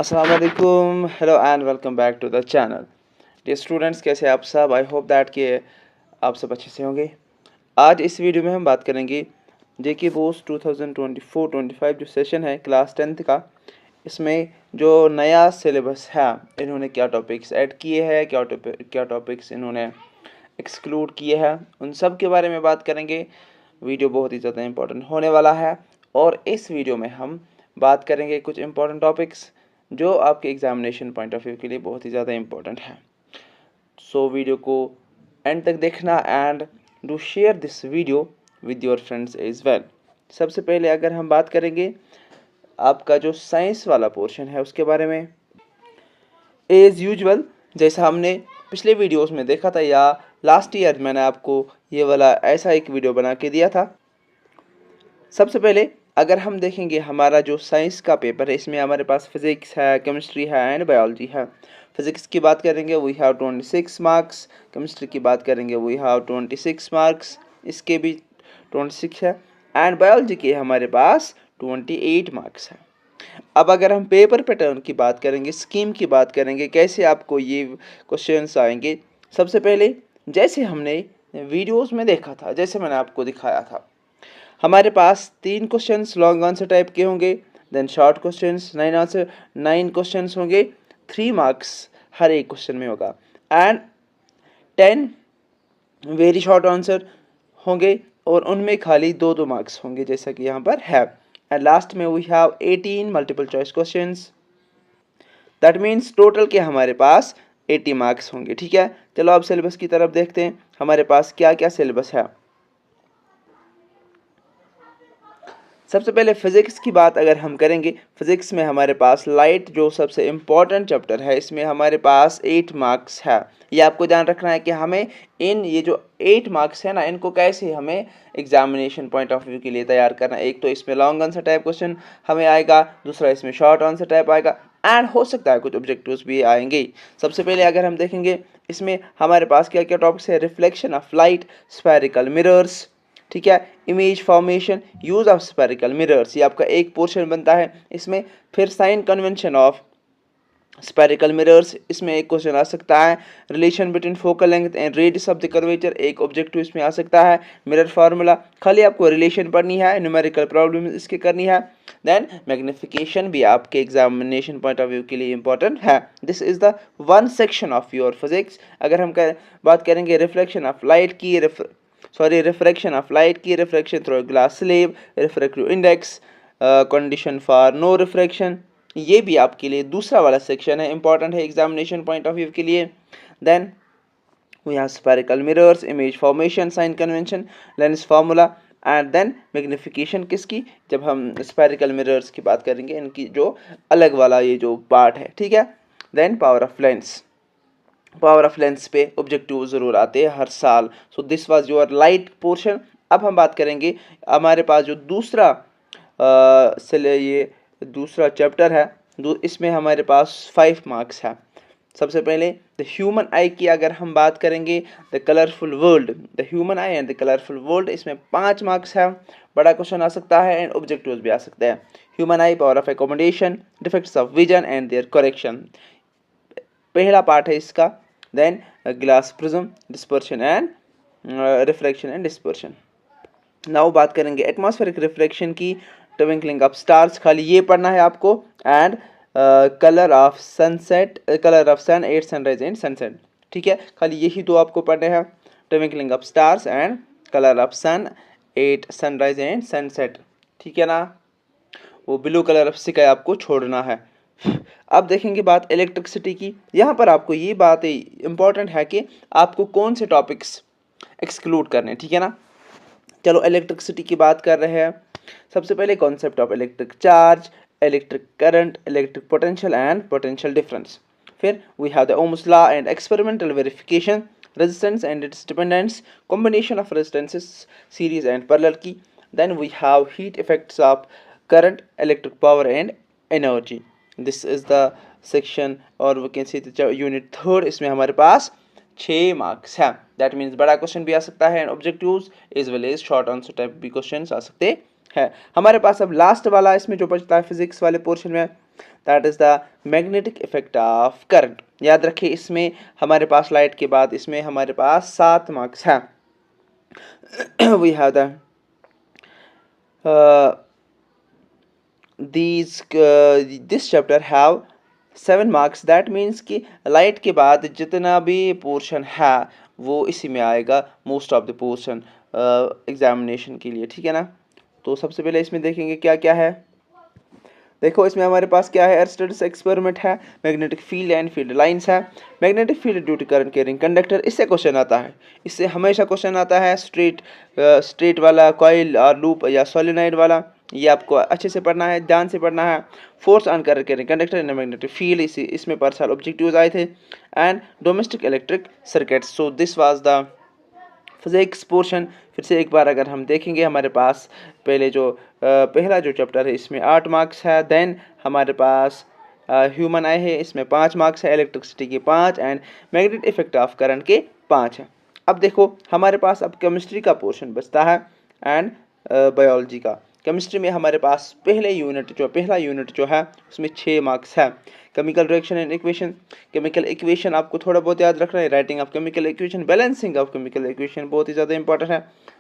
अस्सलाम वालेकुम, hello and welcome back to the channel. Dear students, कैसे आप सब? आई होप दैट कि आप सब अच्छे से होंगे। आज इस वीडियो में हम बात करेंगे जेके बोस 2024-25 जो सेशन है क्लास 10th का। इसमें जो नया सिलेबस है, इन्होंने क्या टॉपिक्स ऐड किए हैं, क्या टॉपिक्स इन्होंने एक्सक्लूड किए हैं, उन सब के बारे में बात करेंगे। वीडियो बहुत ही ज़्यादा इम्पोर्टेंट होने वाला है और इस वीडियो में हम बात करेंगे कुछ इम्पोर्टेंट टॉपिक्स जो आपके एग्जामिनेशन पॉइंट ऑफ व्यू के लिए बहुत ही ज़्यादा इम्पोर्टेंट है। सो वीडियो को एंड तक देखना and do share this video with your friends as well. सबसे पहले अगर हम बात करेंगे आपका जो साइंस वाला पोर्शन है उसके बारे में, एज यूजुअल जैसा हमने पिछले वीडियोस में देखा था या लास्ट ईयर मैंने आपको ये वाला ऐसा एक वीडियो बना के दिया था। सबसे पहले अगर हम देखेंगे हमारा जो साइंस का पेपर है, इसमें हमारे पास फिज़िक्स है, केमिस्ट्री है एंड बायोलॉजी है। फिज़िक्स की बात करेंगे वी हैव 26 मार्क्स, केमिस्ट्री की बात करेंगे वी हैव 26 मार्क्स, इसके भी 26 है एंड बायोलॉजी के हमारे पास 28 मार्क्स है। अब अगर हम पेपर पैटर्न की बात करेंगे, स्कीम की बात करेंगे, कैसे आपको ये क्वेश्चंस आएंगे। सबसे पहले जैसे हमने वीडियोस में देखा था, जैसे मैंने आपको दिखाया था, हमारे पास 3 क्वेश्चंस लॉन्ग आंसर टाइप के होंगे, देन शॉर्ट क्वेश्चंस 9 क्वेश्चंस होंगे, 3 मार्क्स हर एक क्वेश्चन में होगा एंड 10 वेरी शॉर्ट आंसर होंगे और उनमें खाली 2 मार्क्स होंगे जैसा कि यहाँ पर है। एंड लास्ट में we have 18 multiple choice questions, that means total के हमारे पास 80 मार्क्स होंगे। ठीक है, चलो अब सिलेबस की तरफ देखते हैं हमारे पास क्या क्या सिलेबस है। सबसे पहले फिज़िक्स की बात अगर हम करेंगे, फिज़िक्स में हमारे पास लाइट जो सबसे इम्पॉर्टेंट चैप्टर है, इसमें हमारे पास 8 मार्क्स है। ये आपको ध्यान रखना है कि हमें ये जो 8 मार्क्स है ना, इनको कैसे हमें एग्जामिनेशन पॉइंट ऑफ व्यू के लिए तैयार करना है। एक तो इसमें लॉन्ग आंसर टाइप क्वेश्चन हमें आएगा, दूसरा इसमें शॉर्ट आंसर टाइप आएगा एंड हो सकता है कुछ ऑब्जेक्टिव्स भी आएंगे। सबसे पहले अगर हम देखेंगे इसमें हमारे पास क्या क्या टॉपिक्स है, reflection of light, spherical mirrors, ठीक है, image formation, use of spherical mirrors, ये आपका एक पोर्शन बनता है इसमें। फिर sign convention of spherical mirrors, इसमें एक क्वेश्चन आ सकता है। Relation between focal length and radius of the curvature, एक ऑब्जेक्टिव इसमें आ सकता है। मिरर फार्मूला, खाली आपको रिलेशन पढ़नी है, न्यूमेरिकल प्रॉब्लम इसके करनी है। देन मैग्निफिकेशन भी आपके एग्जामिनेशन पॉइंट ऑफ व्यू के लिए इंपॉर्टेंट है। This is the one section of your physics. अगर हम बात करेंगे रिफ्लेक्शन ऑफ लाइट की, रिफ्रैक्शन ऑफ लाइट की, refraction through glass slab, refractive index, condition for no refraction, ये भी आपके लिए दूसरा वाला सेक्शन है, इंपॉर्टेंट है एग्जामिनेशन पॉइंट ऑफ व्यू के लिए। Then we have spherical mirrors, image formation, sign convention, lens formula and then magnification किसकी, जब हम स्फेरिकल मिरर्स की बात करेंगे, इनकी जो अलग वाला ये जो पार्ट है। ठीक है, then power of lens, power of lens पे ऑब्जेक्टिव ज़रूर आते हैं हर साल। So this was your light portion. अब हम बात करेंगे हमारे पास जो दूसरा ये दूसरा चैप्टर है, इसमें हमारे पास 5 मार्क्स है। सबसे पहले द ह्यूमन आई की अगर हम बात करेंगे, the colourful world, the human I and the colourful world, इसमें 5 मार्क्स है। बड़ा क्वेश्चन आ सकता है एंड ऑब्जेक्टिव्स भी आ सकते हैं। Human eye, power of accommodation, defects of vision and their correction, पहला पार्ट है इसका। Then glass prism, dispersion and refraction and dispersion. Now बात करेंगे एटमॉस्फेरिक रिफ्रैक्शन की, ट्विंकलिंग ऑफ स्टार्स, खाली ये पढ़ना है आपको and colour of sunset, colour of sun at sunrise and sunset. ठीक है, खाली यही दो आपको पढ़ने हैं, twinkling of stars and colour of sun at sunrise and sunset. ठीक है ना, वो ब्लू कलर ऑफ स्काई आपको छोड़ना है। अब देखेंगे बात इलेक्ट्रिसिटी की। यहाँ पर आपको ये बात इंपॉर्टेंट है कि आपको कौन से टॉपिक्स एक्सक्लूड करने, ठीक है ना। चलो इलेक्ट्रिसिटी की बात कर रहे हैं। सबसे पहले concept of electric charge, electric current, electric potential and potential difference. फिर we have the Ohm's law and experimental verification, resistance and its dependence, combination of resistances series and parallel की। Then we have heat effects of current, electric power and energy. This is the section और we can see unit 3, इसमें हमारे पास 6 marks है। That means बड़ा question भी आ सकता है and objectives as well as short answer type भी क्वेश्चन आ सकते हैं। हमारे पास अब लास्ट वाला इसमें जो बचता है फिजिक्स वाले पोर्शन में, that is the magnetic effect of current. याद रखिए इसमें हमारे पास लाइट के बाद इसमें हमारे पास 7 मार्क्स हैं। We have the this chapter have 7 marks. That means कि लाइट के बाद जितना भी पोर्शन है वो इसी में आएगा, most of the portion examination के लिए, ठीक है ना। तो सबसे पहले इसमें देखेंगे क्या क्या है। देखो इसमें हमारे पास क्या है, एरिस्टोटल्स एक्सपेरिमेंट है, magnetic field and field lines है, magnetic field due to current carrying conductor. इससे क्वेश्चन आता है, इससे हमेशा क्वेश्चन आता है। स्ट्रेट वाला कॉइल और लूप या सोलेनॉइड वाला, ये आपको अच्छे से पढ़ना है, ध्यान से पढ़ना है। Force on current carrying conductor in magnetic field, इसमें पर साल ऑब्जेक्टिव्स आए थे। And domestic electric circuits. So this was the physics portion. फिर से एक बार अगर हम देखेंगे, हमारे पास पहले जो पहला जो चैप्टर है इसमें 8 मार्क्स है। देन हमारे पास ह्यूमन आई है, इसमें 5 मार्क्स है, इलेक्ट्रिसिटी के 5 and magnetic effect of current के 5 है। अब देखो हमारे पास अब केमिस्ट्री का पोर्शन बचता है एंड बायोलॉजी का। केमिस्ट्री में हमारे पास पहला यूनिट जो है उसमें 6 मार्क्स है। Chemical reaction and equation, chemical equation आपको थोड़ा बहुत याद रखना है। Writing of chemical equation, balancing of chemical equation बहुत ही ज़्यादा इंपॉर्टेंट है।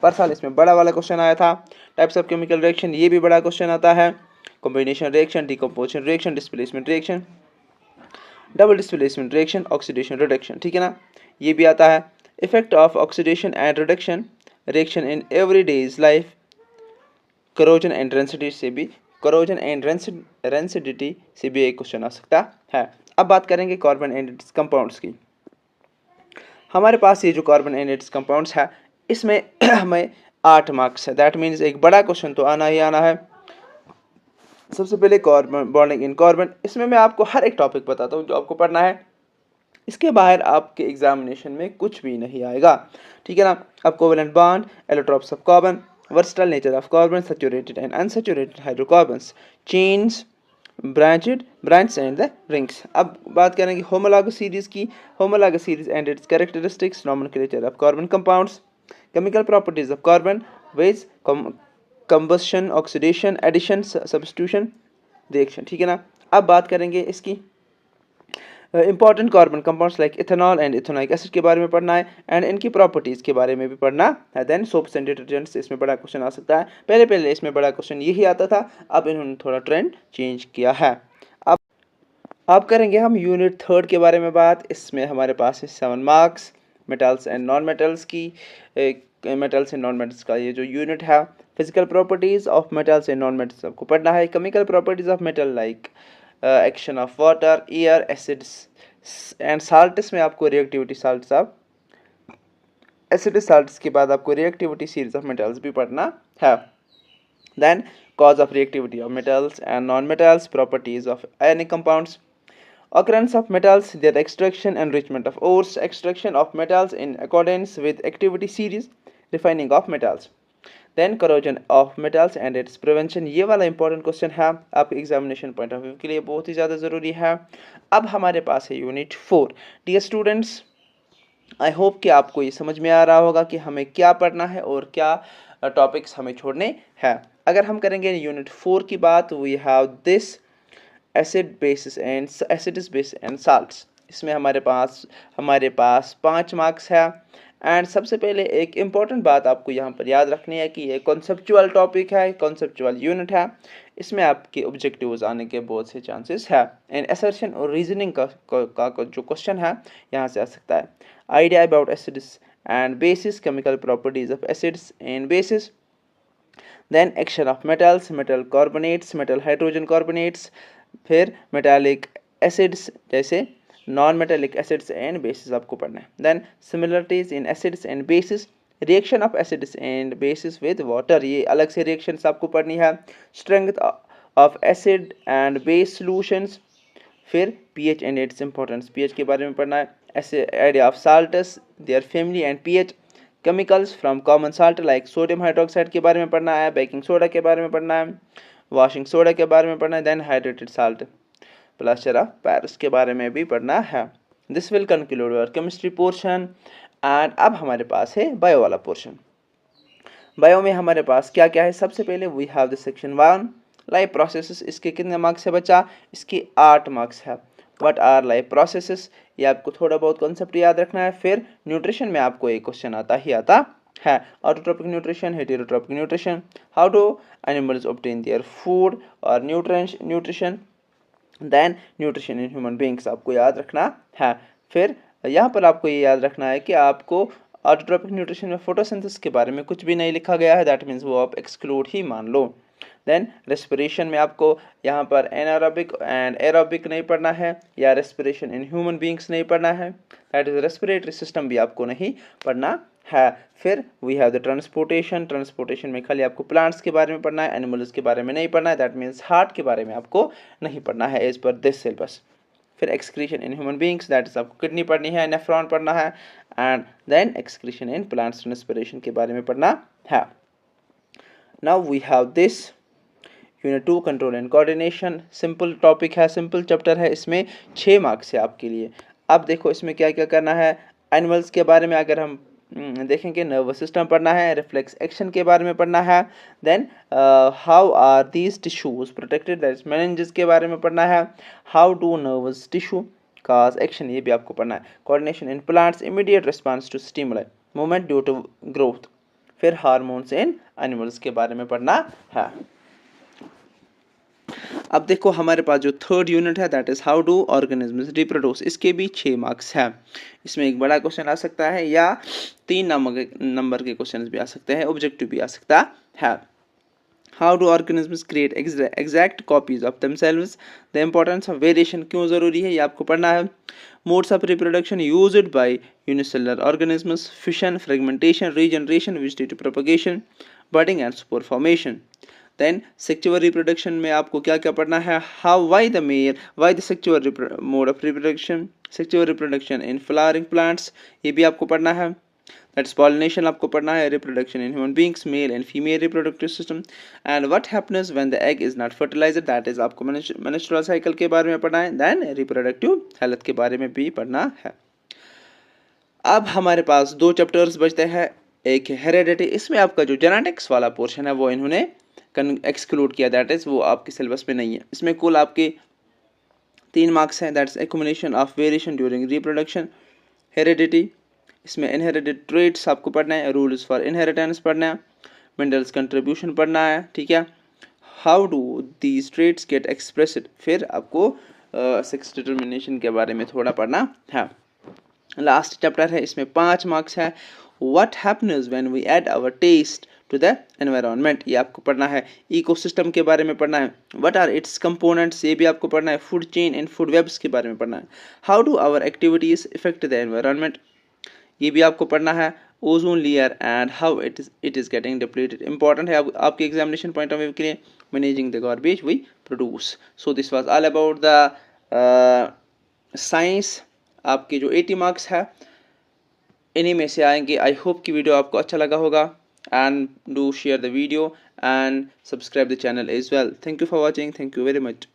पर साल इसमें बड़ा वाला क्वेश्चन आया था। टाइप्स ऑफ केमिकल रिएक्शन, ये भी बड़ा क्वेश्चन आता है। Combination reaction, decomposition reaction, displacement reaction, double displacement reaction, oxidation reduction, ठीक है ना, ये भी आता है। Effect of oxidation and reduction reaction in everyday life, corrosion and rancidity से भी एक क्वेश्चन आ सकता है। अब बात करेंगे कार्बन एंड इट्स कंपाउंड्स की। हमारे पास ये जो कार्बन एंड इट्स कंपाउंड्स है इसमें हमें 8 मार्क्स है। दैट मीन्स एक बड़ा क्वेश्चन तो आना ही आना है। सबसे पहले कार्बन बॉन्डिंग इन कार्बन, इसमें मैं आपको हर एक टॉपिक बताता हूँ जो आपको पढ़ना है। इसके बाहर आपके एग्जामिनेशन में कुछ भी नहीं आएगा, ठीक है ना। अब covalent bond, allotropes of carbon, versatile nature of carbon, saturated and unsaturated hydrocarbons, chains, branches and the rings। अब बात करेंगे homologous series की। homologous series and its characteristics, nomenclature of carbon compounds, chemical properties of carbon, ways combustion, oxidation, addition, substitution, reaction, ठीक है ना। अब बात करेंगे इसकी important carbon compounds like ethanol and ethanoic acid के बारे में पढ़ना है एंड इनकी प्रॉपर्टीज़ के बारे में भी पढ़ना है। देन सोप्स एंड डिटर्जेंट्स, इसमें बड़ा क्वेश्चन आ सकता है। पहले इसमें बड़ा क्वेश्चन यही आता था, अब इन्होंने थोड़ा ट्रेंड चेंज किया है। अब करेंगे हम यूनिट 3 के बारे में बात। इसमें हमारे पास है 7 marks. Metals and non metals की, मेटल्स एंड नॉन मेटल्स का ये जो यूनिट है। Physical properties of metals and non metals आपको पढ़ना है। Chemical properties of metal like action of water, air, acids and salts में आपको reactivity salts of acid salts के बाद आपको रिएक्टिविटी सीरीज ऑफ मेटल्स भी पढ़ना है। Then cause of reactivity of metals and non-metals, properties of ionic compounds, occurrence of metals, their extraction, enrichment of ores, extraction of metals in accordance with activity series, refining of metals, then corrosion of metals and its prevention। ये वाला important question है आपके examination point of view के लिए बहुत ही ज़्यादा ज़रूरी है। अब हमारे पास है unit 4। Dear students, I hope कि आपको ये समझ में आ रहा होगा कि हमें क्या पढ़ना है और क्या टॉपिक्स हमें छोड़ने हैं। अगर हम करेंगे यूनिट 4 की बात, we have this acid bases and salts. इसमें हमारे पास 5 मार्क्स है। एंड सबसे पहले एक इम्पॉर्टेंट बात आपको यहाँ पर याद रखनी है कि ये कॉन्सेप्चुअल टॉपिक है, कॉन्सेप्चुअल यूनिट है। इसमें आपके ऑब्जेक्टिव्स आने के बहुत से चांसेस है। एंड असर्शन और रीजनिंग का जो क्वेश्चन है यहाँ से आ सकता है। Idea about acids and bases, chemical properties of acids and bases, then action of metals, metal carbonates, metal hydrogen carbonates, फिर मेटालिक एसिड्स जैसे non metallic acids and bases आपको पढ़ना है। Then similarities in acids and bases, reaction of acids and bases with water, ये अलग से reactions आपको पढ़नी है। Strength of acid and base solutions, फिर pH and its importance, pH के बारे में पढ़ना है। Idea of salts, their family and pH, chemicals from common salt like sodium hydroxide के बारे में पढ़ना है। बेकिंग सोडा के बारे में पढ़ना है। वॉशिंग सोडा के बारे में पढ़ना है। Then hydrated salt, plaster of Paris के बारे में भी पढ़ना है। This will conclude your chemistry portion. And अब हमारे पास है बायो वाला पोर्शन। बायो में हमारे पास क्या क्या है, सबसे पहले we have the section 1 life processes, इसके कितने मार्क्स है बच्चा, इसके 8 मार्क्स है। व्हाट आर लाइफ प्रोसेसेस, ये आपको थोड़ा बहुत कॉन्सेप्ट याद रखना है। फिर न्यूट्रिशन में आपको एक क्वेश्चन आता ही आता है, autotrophic nutrition, heterotrophic nutrition, how do animals obtain their food और nutrition, then nutrition in human beings आपको याद रखना है। फिर यहाँ पर आपको ये याद रखना है कि आपको ऑटोट्रोपिक न्यूट्रिशन में फोटोसिंथेसिस के बारे में कुछ भी नहीं लिखा गया है, दैट मीन्स वो आप एक्सक्लूड ही मान लो। देन रेस्पिरेशन में आपको यहाँ पर एनारोबिक एंड एरोबिक नहीं पढ़ना है, या रेस्पिरेशन इन ह्यूमन बींग्स नहीं पढ़ना है, दैट इज रेस्पिरेटरी सिस्टम भी आपको नहीं पढ़ना है। फिर वी हैव द ट्रांसपोर्टेशन में खाली आपको प्लांट्स के बारे में पढ़ना है, एनिमल्स के बारे में नहीं पढ़ना है, दैट मीन्स हार्ट के बारे में आपको नहीं पढ़ना है एज पर दिस सिलेबस। फिर excretion in human beings, that is आपको किडनी पढ़नी है, नेफ्रॉन पढ़ना है, and then excretion in plants transpiration के बारे में पढ़ना है। Now we have this unit 2 control and coordination, simple topic है, सिंपल चैप्टर है, इसमें 6 मार्क्स है आपके लिए। अब देखो इसमें क्या क्या करना है। एनिमल्स के बारे में अगर हम देखेंगे, नर्वस सिस्टम पढ़ना है, रिफ्लेक्स एक्शन के बारे में पढ़ना है, then how are these tissues protected, that is meninges के बारे में पढ़ना है, how do nervous tissue cause action, ये भी आपको पढ़ना है। Coordination in plants, immediate response to stimuli, movement due to growth. फिर हार्मोन्स इन एनिमल्स के बारे में पढ़ना है। अब देखो हमारे पास जो थर्ड यूनिट है, that is how do organisms reproduce, इसके भी 6 मार्क्स है। इसमें एक बड़ा क्वेश्चन आ सकता है, या 3 नंबर के क्वेश्चन भी आ सकते हैं, ऑब्जेक्टिव भी आ सकता है। How do organisms create exact copies of themselves, the importance of variation क्यों जरूरी है, ये आपको पढ़ना है। Modes of reproduction used by unicellular organisms, fission, fragmentation, regeneration, vegetative propagation, budding and spore formation. Then sexual reproduction में आपको क्या क्या पढ़ना है, how why the sexual mode of reproduction, sexual reproduction in flowering plants, ये भी आपको पढ़ना है। दैट्स पॉलिनेशन आपको पढ़ना है, reproduction in human beings, male and female reproductive system, and what happens when the egg is not fertilised, that is आपको menstrual cycle के बारे में पढ़ना है। देन रिप्रोडक्टिव हेल्थ के बारे में भी पढ़ना है। अब हमारे पास 2 चैप्टर्स बचते हैं, एक है हेरेडिटी, इसमें आपका जो जेनेटिक्स वाला पोर्शन है वो इन्होंने एक्सक्लूड किया, दैट इज वो आपके सिलेबस में नहीं है। इसमें कुल आपके 3 मार्क्स हैं, that's accumulation of variation during reproduction, heredity, इसमें इनहेरिटेड ट्रेट्स आपको पढ़ना है, रूल्स फॉर इनहेरिटेंस पढ़ना है, मेंडल्स कंट्रीब्यूशन पढ़ना है, ठीक है, how do these traits get expressed, फिर आपको सेक्स डिटर्मिनेशन के बारे में थोड़ा पढ़ना है। लास्ट चैप्टर है, इसमें 5 मार्क्स है, what happens when we add our test to the environment, ये आपको पढ़ना है। इकोसिस्टम के बारे में पढ़ना है, व्हाट आर इट्स कंपोनेंट्स, ये भी आपको पढ़ना है। Food chain and food webs के बारे में पढ़ना है। How do our activities affect the environment, ये भी आपको पढ़ना है। Ozone layer and how it is getting depleted, important है आपके एग्जामिनेशन पॉइंट ऑफ व्यू के लिए। Managing the garbage we produce. So this was all about the science. आपके जो 80 मार्क्स है इन्हीं में से आएंगे। आई होप कि वीडियो आपको अच्छा लगा होगा, and do share the video and subscribe the channel as well. Thank you for watching, thank you very much.